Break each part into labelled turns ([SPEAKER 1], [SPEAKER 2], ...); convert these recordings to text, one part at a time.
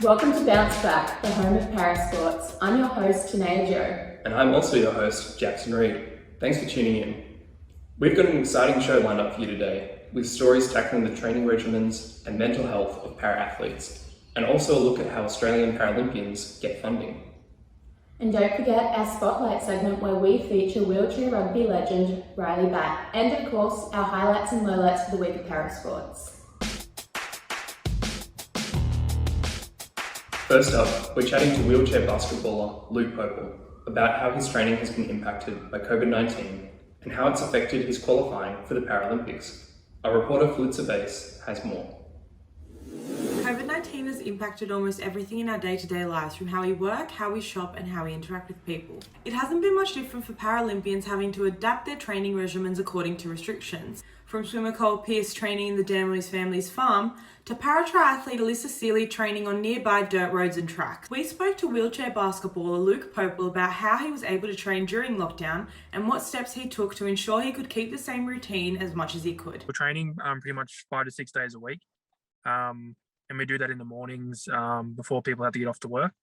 [SPEAKER 1] Welcome to Bounce Back, the home of parasports. I'm your host, Tanea Joe.
[SPEAKER 2] And I'm also your host, Jackson Reed. Thanks for tuning in. We've got an exciting show lined up for you today, with stories tackling the training regimens and mental health of para-athletes, and also a look at how Australian Paralympians get funding.
[SPEAKER 1] And don't forget our Spotlight segment where we feature wheelchair rugby legend Riley Batt, and of course, our highlights and lowlights for the week of parasports.
[SPEAKER 2] First up, we're chatting to wheelchair basketballer Luke Popel about how his training has been impacted by COVID-19 and how it's affected his qualifying for the Paralympics. Our reporter Flitzer Base has more.
[SPEAKER 3] COVID-19 has impacted almost everything in our day-to-day lives, from how we work, how we shop, and how we interact with people. It hasn't been much different for Paralympians having to adapt their training regimens according to restrictions. From swimmer Cole Pearce training in the Damley's family's farm, to para-triathlete Alyssa Seeley training on nearby dirt roads and tracks. We spoke to wheelchair basketballer Luke Popel about how he was able to train during lockdown and what steps he took to ensure he could keep the same routine as much as he could.
[SPEAKER 4] We're training pretty much 5 to 6 days a week. And we do that in the mornings before people have to get off to work.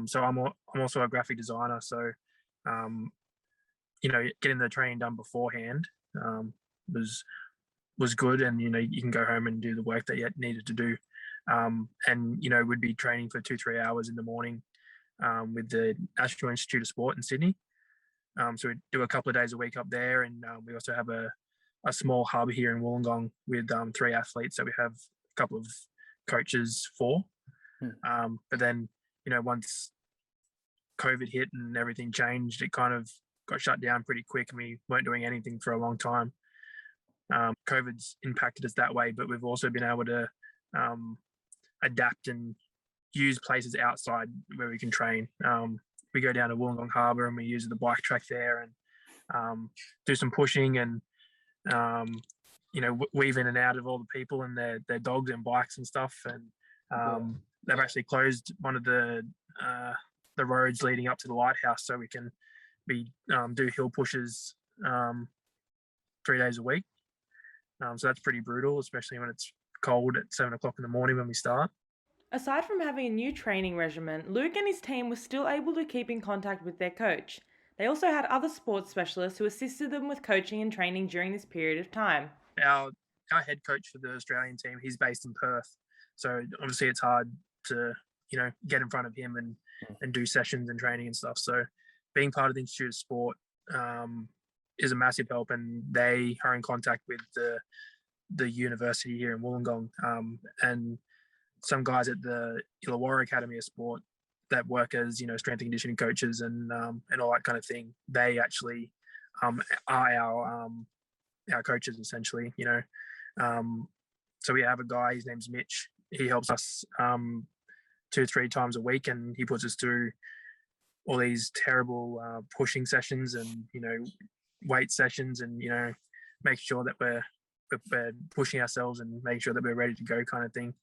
[SPEAKER 4] So I'm also a graphic designer, so getting the training done beforehand was good, and you can go home and do the work that you needed to do. And we'd be training for 2-3 hours in the morning with the National Institute of Sport in Sydney. So we do a couple of days a week up there, and we also have a small hub here in Wollongong with 3 athletes that we have a couple of coaches for. But then once COVID hit and everything changed, it kind of got shut down pretty quick, and we weren't doing anything for a long time. COVID's impacted us that way, but we've also been able to adapt and use places outside where we can train. We go down to Wollongong Harbour and we use the bike track there and do some pushing and weave in and out of all the people and their dogs and bikes and stuff. And they've actually closed one of the roads leading up to the lighthouse, so we can do hill pushes 3 days a week. So that's pretty brutal, especially when it's cold at 7 o'clock in the morning when we start.
[SPEAKER 3] Aside from having a new training regimen, Luke and his team were still able to keep in contact with their coach. They also had other sports specialists who assisted them with coaching and training during this period of time.
[SPEAKER 4] Our head coach for the Australian team, he's based in Perth, so obviously it's hard to get in front of him and do sessions and training and stuff. So being part of the Institute of Sport is a massive help, and they are in contact with the university here in Wollongong, and some guys at the Illawarra Academy of Sport that work as strength and conditioning coaches and all that kind of thing. They actually are our coaches essentially. So we have a guy, his name's Mitch. He helps us 2-3 times a week, and he puts us through all these terrible pushing sessions and weight sessions, and make sure that we're pushing ourselves and making sure that we're ready to go, kind of thing.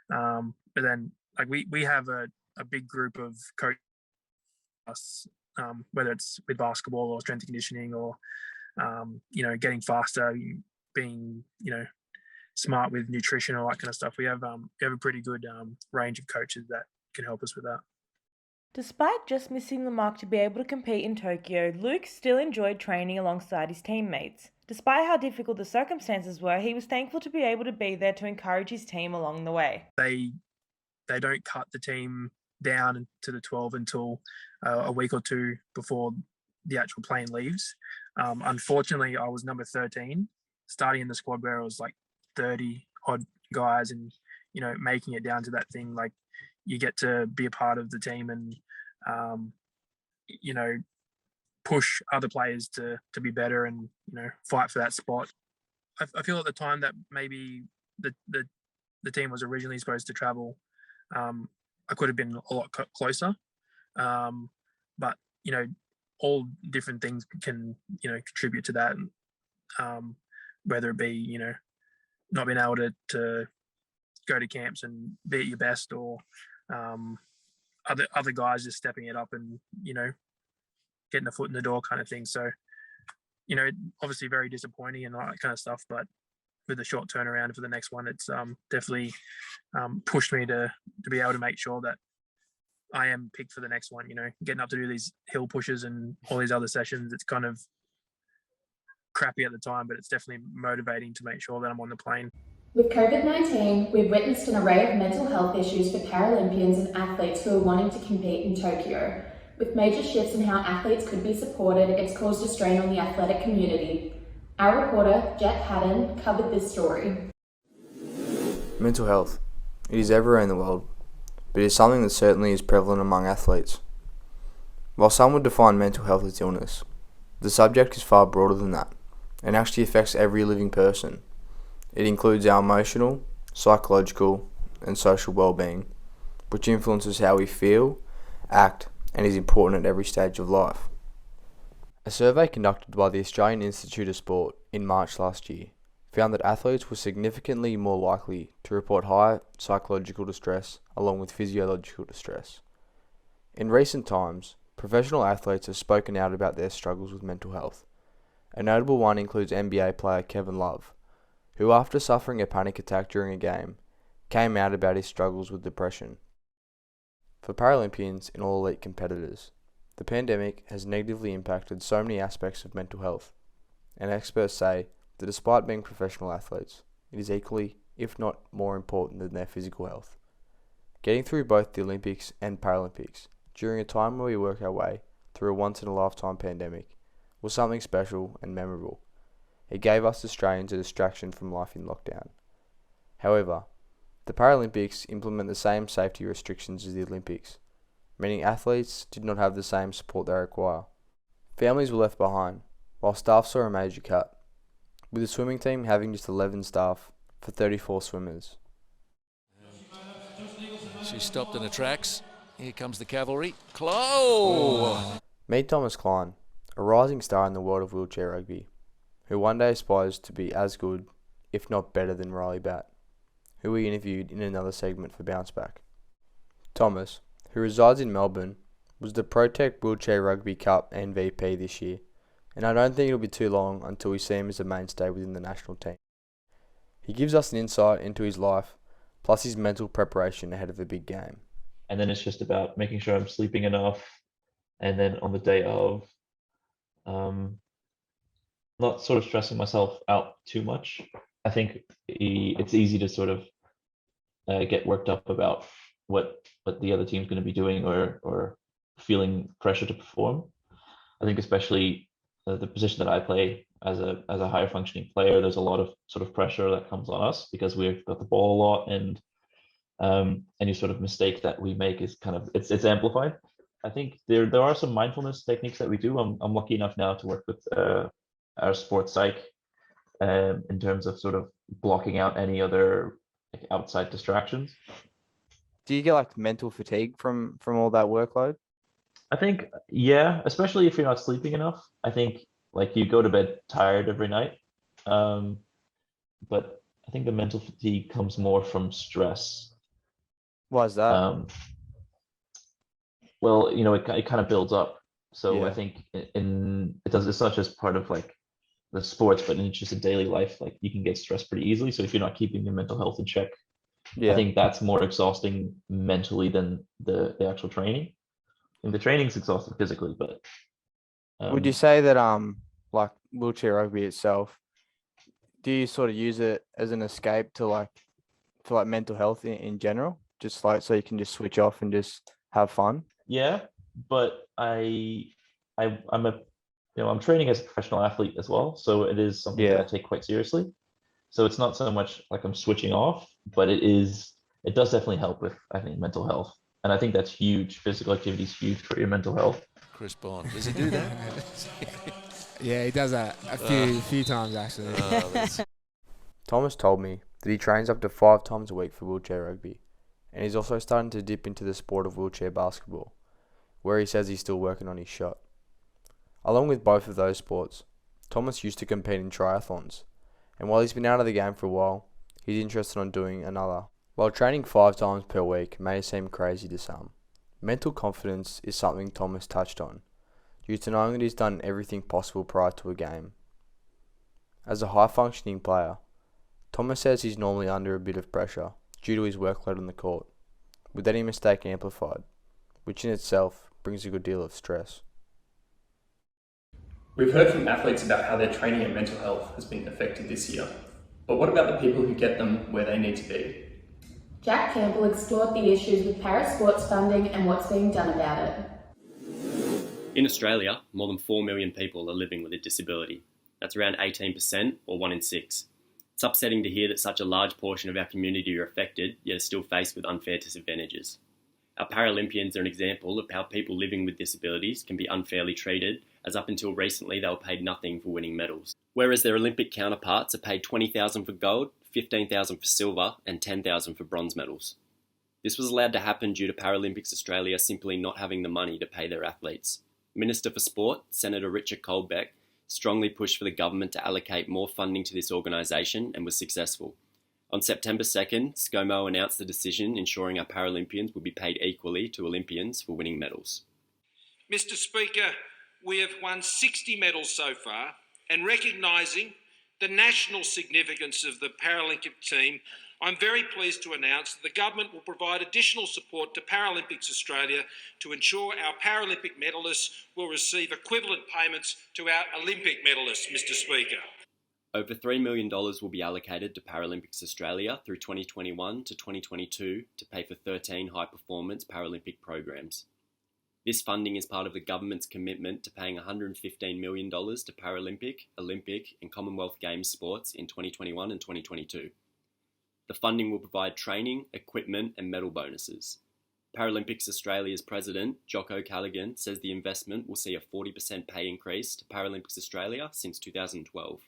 [SPEAKER 4] But then we have a big group of coaches, whether it's with basketball or strength and conditioning or getting faster, being smart with nutrition, all that kind of stuff. We have a pretty good range of coaches that can help us with that.
[SPEAKER 3] Despite just missing the mark to be able to compete in Tokyo, Luke still enjoyed training alongside his teammates. Despite how difficult the circumstances were, he was thankful to be able to be there to encourage his team along the way.
[SPEAKER 4] They don't cut the team down to the 12 until a week or two before the actual plane leaves. Unfortunately, I was number 13, starting in the squad where it was like 30 odd guys, and making it down to that thing, like you get to be a part of the team and push other players to be better and fight for that spot. I feel at the time that maybe the team was originally supposed to travel, I could have been a lot closer, but all different things can contribute to that, whether it be not being able to go to camps and be at your best, or other guys just stepping it up and getting a foot in the door, kind of thing. So obviously very disappointing and all that kind of stuff, but with a short turnaround for the next one, it's definitely pushed me to be able to make sure that I am picked for the next one. Getting up to do these hill pushes and all these other sessions, it's kind of crappy at the time, but it's definitely motivating to make sure that I'm on the plane.
[SPEAKER 1] With COVID-19, we've witnessed an array of mental health issues for Paralympians and athletes who are wanting to compete in Tokyo. With major shifts in how athletes could be supported, it's caused a strain on the athletic community. Our reporter, Jet Haddon, covered this story.
[SPEAKER 5] Mental health. It is everywhere in the world, but it is something that certainly is prevalent among athletes. While some would define mental health as illness, the subject is far broader than that, and actually affects every living person. It includes our emotional, psychological, and social well-being, which influences how we feel, act, and is important at every stage of life. A survey conducted by the Australian Institute of Sport in March last year found that athletes were significantly more likely to report higher psychological distress along with physiological distress. In recent times, professional athletes have spoken out about their struggles with mental health. A notable one includes NBA player Kevin Love, who after suffering a panic attack during a game, came out about his struggles with depression. For Paralympians and all elite competitors, the pandemic has negatively impacted so many aspects of mental health, and experts say that despite being professional athletes, it is equally, if not more important than their physical health. Getting through both the Olympics and Paralympics during a time where we work our way through a once-in-a-lifetime pandemic was something special and memorable. It gave us Australians a distraction from life in lockdown. However, the Paralympics implement the same safety restrictions as the Olympics, meaning athletes did not have the same support they require. Families were left behind, while staff saw a major cut, with the swimming team having just 11 staff for 34 swimmers.
[SPEAKER 6] She stopped in the tracks. Here comes the cavalry. Close!
[SPEAKER 5] Meet Thomas Klein, a rising star in the world of wheelchair rugby, who one day aspires to be as good, if not better than Riley Batt, who we interviewed in another segment for Bounce Back. Thomas, who resides in Melbourne, was the Protect Wheelchair Rugby Cup MVP this year, and I don't think it'll be too long until we see him as a mainstay within the national team. He gives us an insight into his life, plus his mental preparation ahead of a big game.
[SPEAKER 7] And then it's just about making sure I'm sleeping enough, and then on the day of, not sort of stressing myself out too much. I think it's easy to sort of get worked up about what the other team's going to be doing or feeling pressure to perform. I think especially the position that I play as a higher functioning player, there's a lot of sort of pressure that comes on us because we've got the ball a lot, and any sort of mistake that we make is kind of it's amplified. I think there are some mindfulness techniques that we do. I'm lucky enough now to work with our sports psych in terms of sort of blocking out any other outside distractions.
[SPEAKER 5] Do you get like mental fatigue from all that workload?
[SPEAKER 7] I think, yeah, especially if you're not sleeping enough. I think like you go to bed tired every night. But I think the mental fatigue comes more from stress.
[SPEAKER 5] Why is that?
[SPEAKER 7] Well, it kind of builds up. So
[SPEAKER 5] Yeah.
[SPEAKER 7] I think it's not just part of like the sports, but in just a daily life, like you can get stressed pretty easily. So if you're not keeping your mental health in check,
[SPEAKER 5] Yeah.
[SPEAKER 7] I think that's more exhausting mentally than the actual training. And the training's exhausting physically, but
[SPEAKER 5] Would you say that like wheelchair rugby itself, do you sort of use it as an escape to for mental health in general? Just like so you can just switch off and just have fun?
[SPEAKER 7] yeah, but I'm training as a professional athlete as well, so it is something that I take quite seriously. So it's not so much like I'm switching off, but it does definitely help with, I think, mental health. And I think that's huge. Physical activity is huge for your mental health.
[SPEAKER 6] Chris Bond, does he do that?
[SPEAKER 8] Yeah, he does that a few times actually.
[SPEAKER 5] Thomas told me that he trains up to 5 times a week for wheelchair rugby, and he's also starting to dip into the sport of wheelchair basketball, where he says he's still working on his shot. Along with both of those sports, Thomas used to compete in triathlons, and while he's been out of the game for a while, he's interested in doing another. While training 5 times per week may seem crazy to some, mental confidence is something Thomas touched on, due to knowing that he's done everything possible prior to a game. As a high-functioning player, Thomas says he's normally under a bit of pressure due to his workload on the court, with any mistake amplified, which in itself brings a good deal of stress.
[SPEAKER 2] We've heard from athletes about how their training and mental health has been affected this year. But what about the people who get them where they need to be?
[SPEAKER 1] Jack Campbell explored the issues with para sports funding and what's being done about it.
[SPEAKER 9] In Australia, more than 4 million people are living with a disability. That's around 18%, or 1 in 6. It's upsetting to hear that such a large portion of our community are affected, yet are still faced with unfair disadvantages. Our Paralympians are an example of how people living with disabilities can be unfairly treated, as up until recently they were paid nothing for winning medals. Whereas their Olympic counterparts are paid $20,000 for gold, $15,000 for silver, and $10,000 for bronze medals. This was allowed to happen due to Paralympics Australia simply not having the money to pay their athletes. Minister for Sport, Senator Richard Colbeck, strongly pushed for the government to allocate more funding to this organisation and was successful. On September 2nd, ScoMo announced the decision ensuring our Paralympians would be paid equally to Olympians for winning medals.
[SPEAKER 10] Mr. Speaker, we have won 60 medals so far, and recognising the national significance of the Paralympic team, I'm very pleased to announce that the government will provide additional support to Paralympics Australia to ensure our Paralympic medalists will receive equivalent payments to our Olympic medalists, Mr. Speaker.
[SPEAKER 9] Over $3 million will be allocated to Paralympics Australia through 2021 to 2022 to pay for 13 high-performance Paralympic programs. This funding is part of the government's commitment to paying $115 million to Paralympic, Olympic and Commonwealth Games sports in 2021 and 2022. The funding will provide training, equipment and medal bonuses. Paralympics Australia's president, Jocko Callaghan, says the investment will see a 40% pay increase to Paralympics Australia since 2012.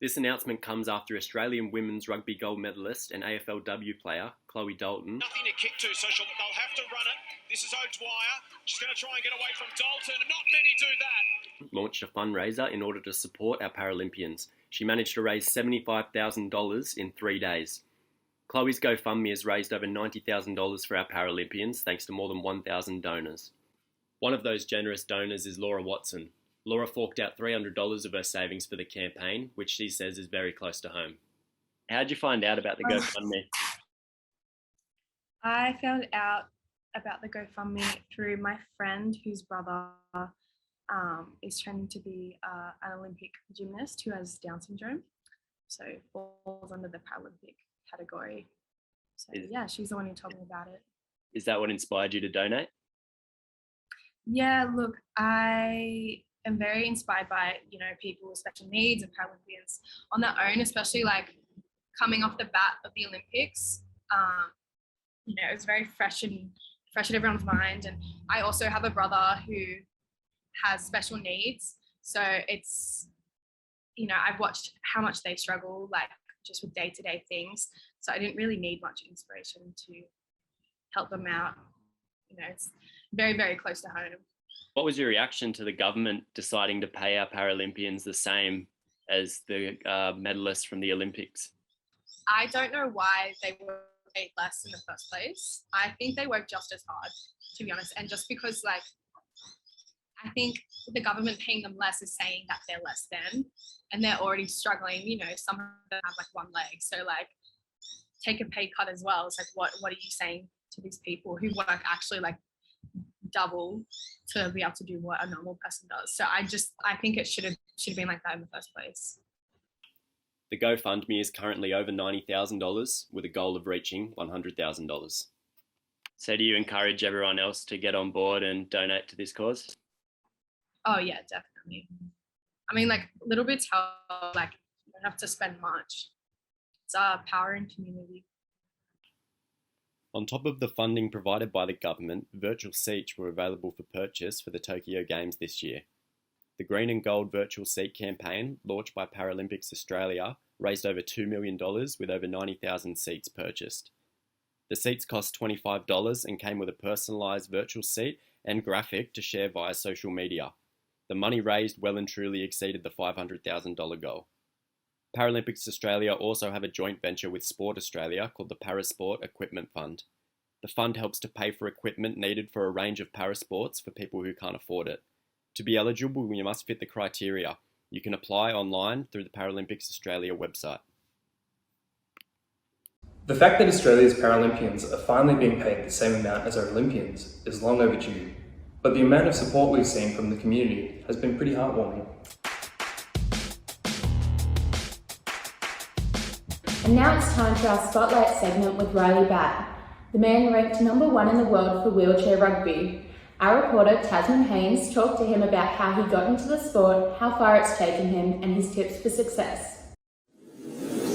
[SPEAKER 9] This announcement comes after Australian women's rugby gold medalist and AFLW player Chloe Dalton
[SPEAKER 10] Nothing to kick to, so they'll have to run it. This is O'Dwyer. She's going to try and get away from Dalton, and not many do that.
[SPEAKER 9] launched a fundraiser in order to support our Paralympians. She managed to raise $75,000 in 3 days. Chloe's GoFundMe has raised over $90,000 for our Paralympians thanks to more than 1,000 donors. One of those generous donors is Laura Watson. Laura forked out $300 of her savings for the campaign, which she says is very close to home. How'd you find out about the GoFundMe?
[SPEAKER 11] I found out about the GoFundMe through my friend whose brother is training to be an Olympic gymnast who has Down syndrome. So falls under the Paralympic category. So yeah, she's the one who told me about it.
[SPEAKER 9] Is that what inspired you to donate?
[SPEAKER 11] Yeah, look, I am very inspired by, people with special needs and Paralympians on their own, especially like coming off the bat of the Olympics. It was very fresh in everyone's mind. And I also have a brother who has special needs. So it's, I've watched how much they struggle, like just with day-to-day things. So I didn't really need much inspiration to help them out. It's very, very close to home.
[SPEAKER 9] What was your reaction to the government deciding to pay our Paralympians the same as the medalists from the Olympics?
[SPEAKER 11] I don't know why they were paid less in the first place. I think they work just as hard, to be honest. And just because, I think the government paying them less is saying that they're less than, and they're already struggling. Some of them have one leg. So take a pay cut as well. It's what are you saying to these people who work actually double to be able to do what a normal person does? So I think it should have been like that in the first place.
[SPEAKER 9] The GoFundMe is currently over $90,000 with a goal of reaching $100,000. So do you encourage everyone else to get on board and donate to this cause?
[SPEAKER 11] Oh yeah, definitely. I mean, little bits help, you don't have to spend much. It's power in community.
[SPEAKER 9] On top of the funding provided by the government, virtual seats were available for purchase for the Tokyo Games this year. The Green and Gold Virtual Seat campaign, launched by Paralympics Australia, raised over $2 million with over 90,000 seats purchased. The seats cost $25 and came with a personalised virtual seat and graphic to share via social media. The money raised well and truly exceeded the $500,000 goal. Paralympics Australia also have a joint venture with Sport Australia called the Parasport Equipment Fund. The fund helps to pay for equipment needed for a range of parasports for people who can't afford it. To be eligible, you must fit the criteria. You can apply online through the Paralympics Australia website.
[SPEAKER 2] The fact that Australia's Paralympians are finally being paid the same amount as our Olympians is long overdue, but the amount of support we've seen from the community has been pretty heartwarming.
[SPEAKER 1] And now it's time for our Spotlight segment with Riley Batt, the man ranked #1 in the world for wheelchair rugby. Our reporter Tasman Haynes talked to him about how he got into the sport, how far it's taken him, and his tips for success.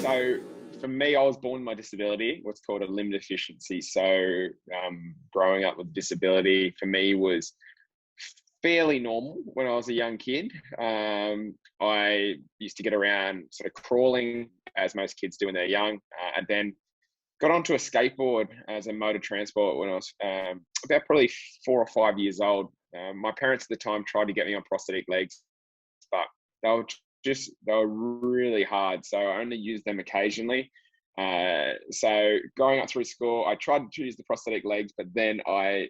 [SPEAKER 12] So for me, I was born with my disability, what's called a limb deficiency. So growing up with disability for me was fairly normal when I was a young kid. I used to get around sort of crawling, as most kids do when they're young, and then got onto a skateboard as a mode of transport when I was about probably 4 or 5 years old. My parents at the time tried to get me on prosthetic legs, but they were really hard, so I only used them occasionally. So going up through school, I tried to use the prosthetic legs, but then I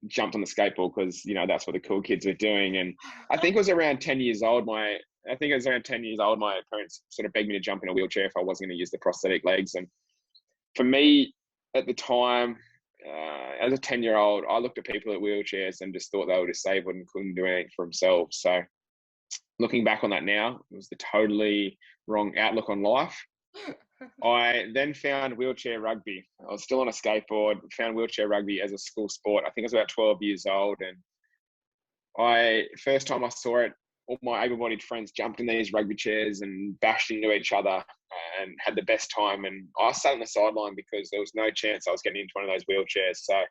[SPEAKER 12] jumped on the skateboard because, you know, that's what the cool kids were doing. And I think it was around 10 years old. My parents sort of begged me to jump in a wheelchair if I wasn't going to use the prosthetic legs. And for me, at the time, as a 10-year-old, I looked at people at wheelchairs and just thought they were disabled and couldn't do anything for themselves. So looking back on that now, it was the totally wrong outlook on life. I then found wheelchair rugby. I was still on a skateboard, found wheelchair rugby as a school sport. I think I was about 12 years old. And first time I saw it, all my able-bodied friends jumped in these rugby chairs and bashed into each other and had the best time. And I sat on the sideline because there was no chance I was getting into one of those wheelchairs. So a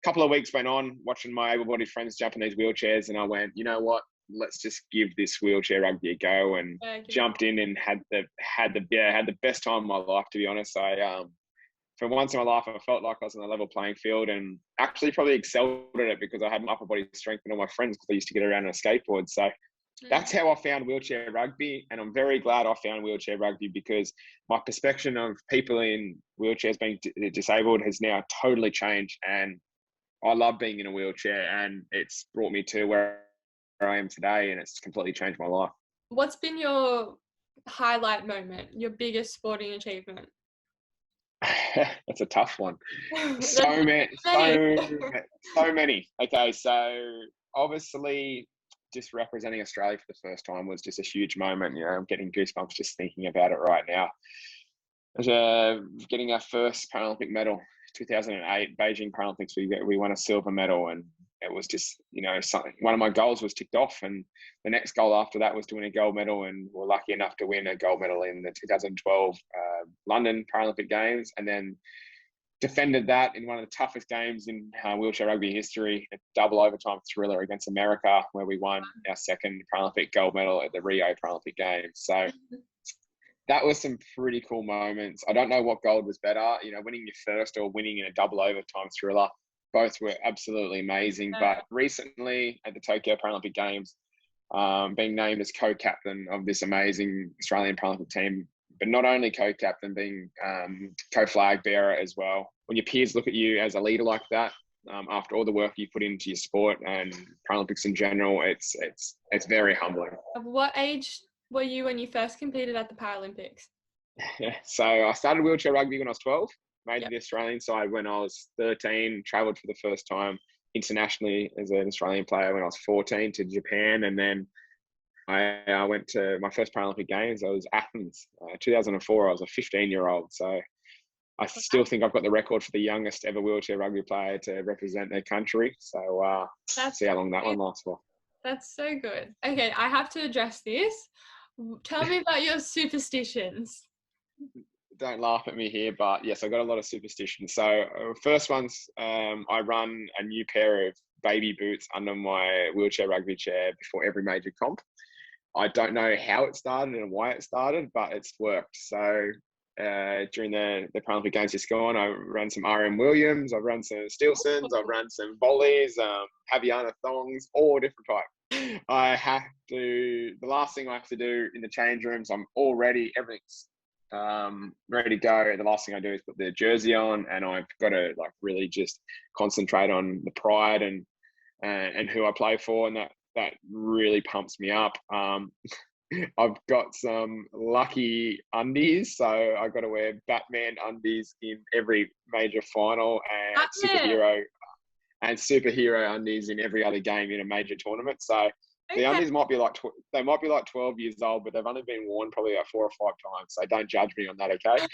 [SPEAKER 12] couple of weeks went on watching my able-bodied friends jump in these wheelchairs, and I went, you know what? Let's just give this wheelchair rugby a go, and jumped in and had the best time of my life, to be honest. For once in my life, I felt like I was on a level playing field, and actually probably excelled at it because I had my upper body strength than all my friends because I used to get around on a skateboard. So that's how I found wheelchair rugby, and I'm very glad I found wheelchair rugby because my perception of people in wheelchairs being disabled has now totally changed, and I love being in a wheelchair, and it's brought me to where I am today, and it's completely changed my life.
[SPEAKER 13] What's been your highlight moment, your biggest sporting achievement?
[SPEAKER 12] That's a tough one. So many. Okay, so obviously just representing Australia for the first time was just a huge moment. You know, I'm getting goosebumps just thinking about it right now. Getting our first Paralympic medal, 2008 Beijing Paralympics, we won a silver medal, and it was just, you know, one of my goals was ticked off, and the next goal after that was to win a gold medal, and we're lucky enough to win a gold medal in the 2012 London Paralympic Games, and then defended that in one of the toughest games in wheelchair rugby history, a double overtime thriller against America, where we won our second Paralympic gold medal at the Rio Paralympic Games. So that was some pretty cool moments. I don't know what gold was better, you know, winning your first or winning in a double overtime thriller. Both were absolutely amazing. But recently at the Tokyo Paralympic Games, being named as co-captain of this amazing Australian Paralympic team, but not only co-captain, being co-flag bearer as well. When your peers look at you as a leader like that, after all the work you put into your sport and Paralympics in general, it's very humbling.
[SPEAKER 13] What age were you when you first competed at the Paralympics?
[SPEAKER 12] So I started wheelchair rugby when I was 12. Made the Australian side when I was 13, travelled for the first time internationally as an Australian player when I was 14 to Japan, and then I went to my first Paralympic Games. I was Athens, 2004. I was a 15-year-old, so I still think I've got the record for the youngest ever wheelchair rugby player to represent their country. So see how long that one lasts for.
[SPEAKER 13] That's so good. Okay, I have to address this. Tell me about your superstitions.
[SPEAKER 12] Don't laugh at me here, but yes, I got a lot of superstitions. So first one's I run a new pair of baby boots under my wheelchair rugby chair before every major comp. I don't know how it started and why it started, but it's worked. So during the Paralympic Games just gone, I ran some RM Williams, I've run some Stilsons, I've run some volleys, Havaiana thongs, all different types. The last thing I have to do in the change rooms, I'm all ready, everything's ready to go. The last thing I do is put the jersey on, and I've got to like really just concentrate on the pride and who I play for, and that really pumps me up. I've got some lucky undies, so I got to wear Batman undies in every major final, and superhero undies in every other game in a major tournament. So the undies might be like 12 years old, but they've only been worn probably like 4 or 5 times. So don't judge me on that, okay?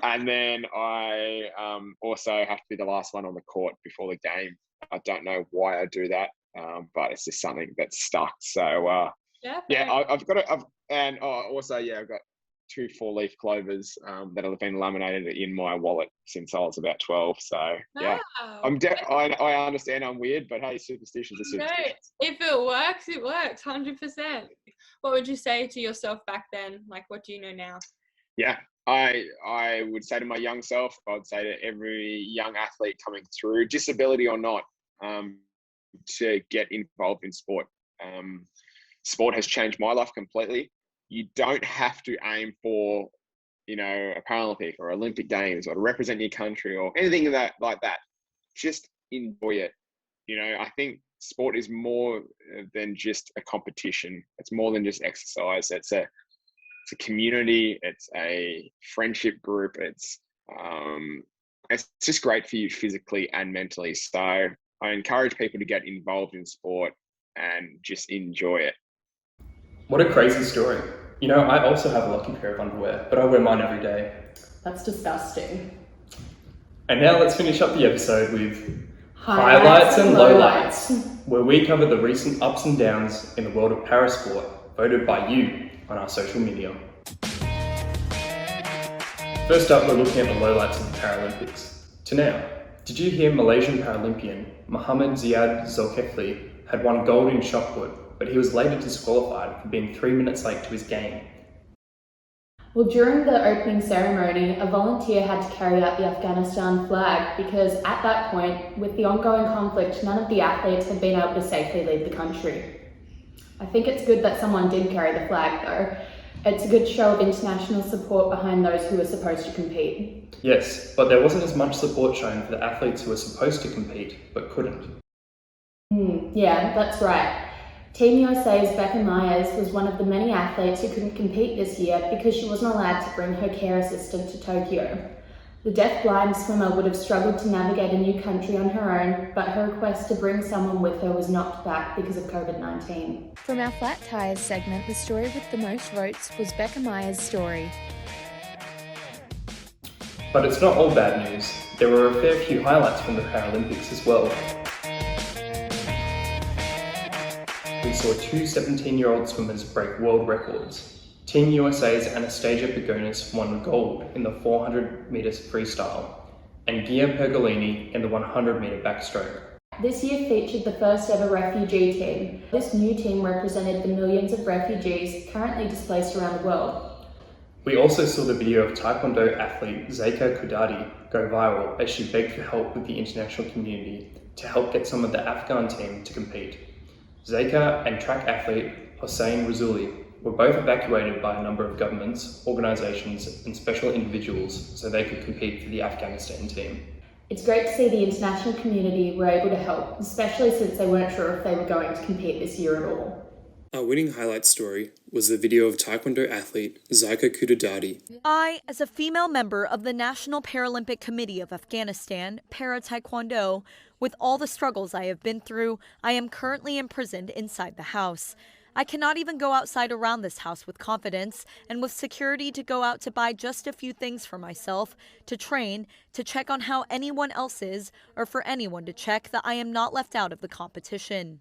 [SPEAKER 12] And then I also have to be the last one on the court before the game. I don't know why I do that, but it's just something that's stuck. So I've got it. I've got 2 4-leaf clovers that have been laminated in my wallet since I was about 12. So yeah, I understand I'm weird, but hey, superstitions are superstitions.
[SPEAKER 13] No, if it works, it works 100%. What would you say to yourself back then? Like, what do you know now?
[SPEAKER 12] Yeah, I would say to my young self, I would say to every young athlete coming through, disability or not, to get involved in sport. Sport has changed my life completely. You don't have to aim for, a Paralympic or Olympic Games or to represent your country or anything like that. Just enjoy it. I think sport is more than just a competition. It's more than just exercise. It's a community. It's a friendship group. It's just great for you physically and mentally. So I encourage people to get involved in sport and just enjoy it.
[SPEAKER 2] What a crazy story. I also have a lucky pair of underwear, but I wear mine every day.
[SPEAKER 1] That's disgusting.
[SPEAKER 2] And now let's finish up the episode with Highlights and Lowlights, where we cover the recent ups and downs in the world of parasport, voted by you on our social media. First up, we're looking at the lowlights of the Paralympics. To now, did you hear Malaysian Paralympian Muhammad Ziad Zulkifli had won gold in shot put, but he was later disqualified for being 3 minutes late to his game?
[SPEAKER 1] Well, during the opening ceremony, a volunteer had to carry out the Afghanistan flag because at that point, with the ongoing conflict, none of the athletes had been able to safely leave the country. I think it's good that someone did carry the flag though. It's a good show of international support behind those who were supposed to compete.
[SPEAKER 2] Yes, but there wasn't as much support shown for the athletes who were supposed to compete but couldn't.
[SPEAKER 1] Yeah, that's right. Team USA's Becca Myers was one of the many athletes who couldn't compete this year because she wasn't allowed to bring her care assistant to Tokyo. The deaf-blind swimmer would have struggled to navigate a new country on her own, but her request to bring someone with her was knocked back because of COVID-19.
[SPEAKER 14] From our Flat Tires segment, the story with the most votes was Becca Myers' story.
[SPEAKER 2] But it's not all bad news. There were a fair few highlights from the Paralympics as well. We saw 2 17-year-old swimmers break world records. Team USA's Anastasia Pagonis won gold in the 400 metres freestyle, and Gia Pergolini in the 100 metre backstroke.
[SPEAKER 1] This year featured the first ever refugee team. This new team represented the millions of refugees currently displaced around the world.
[SPEAKER 2] We also saw the video of Taekwondo athlete Zeika Kudati go viral as she begged for help with the international community to help get some of the Afghan team to compete. Zeika and track athlete Hossein Razuli were both evacuated by a number of governments, organisations and special individuals so they could compete for the Afghanistan team.
[SPEAKER 1] It's great to see the international community were able to help, especially since they weren't sure if they were going to compete this year at all.
[SPEAKER 2] Our winning highlight story was the video of Taekwondo athlete Zeika Kudati.
[SPEAKER 15] I, as a female member of the National Paralympic Committee of Afghanistan, Para Taekwondo, with all the struggles I have been through, I am currently imprisoned inside the house. I cannot even go outside around this house with confidence and with security to go out to buy just a few things for myself, to train, to check on how anyone else is, or for anyone to check that I am not left out of the competition.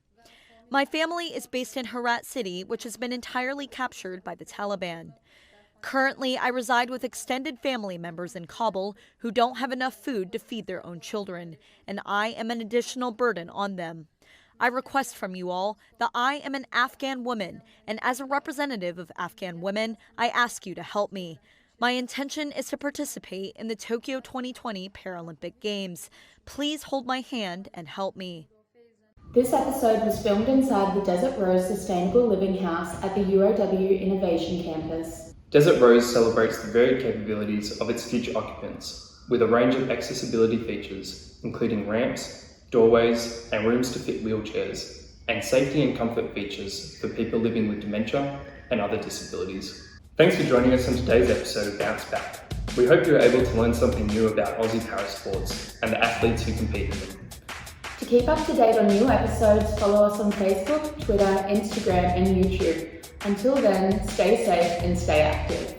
[SPEAKER 15] My family is based in Herat City, which has been entirely captured by the Taliban. Currently, I reside with extended family members in Kabul who don't have enough food to feed their own children, and I am an additional burden on them. I request from you all that I am an Afghan woman, and as a representative of Afghan women, I ask you to help me. My intention is to participate in the Tokyo 2020 Paralympic Games. Please hold my hand and help me.
[SPEAKER 1] This episode was filmed inside the Desert Rose Sustainable Living House at the UOW Innovation Campus.
[SPEAKER 2] Desert Rose celebrates the varied capabilities of its future occupants, with a range of accessibility features, including ramps, doorways, and rooms to fit wheelchairs, and safety and comfort features for people living with dementia and other disabilities. Thanks for joining us on today's episode of Bounce Back. We hope you were able to learn something new about Aussie parasports and the athletes who compete in them.
[SPEAKER 1] To keep up to date on new episodes, follow us on Facebook, Twitter, Instagram and YouTube. Until then, stay safe and stay active.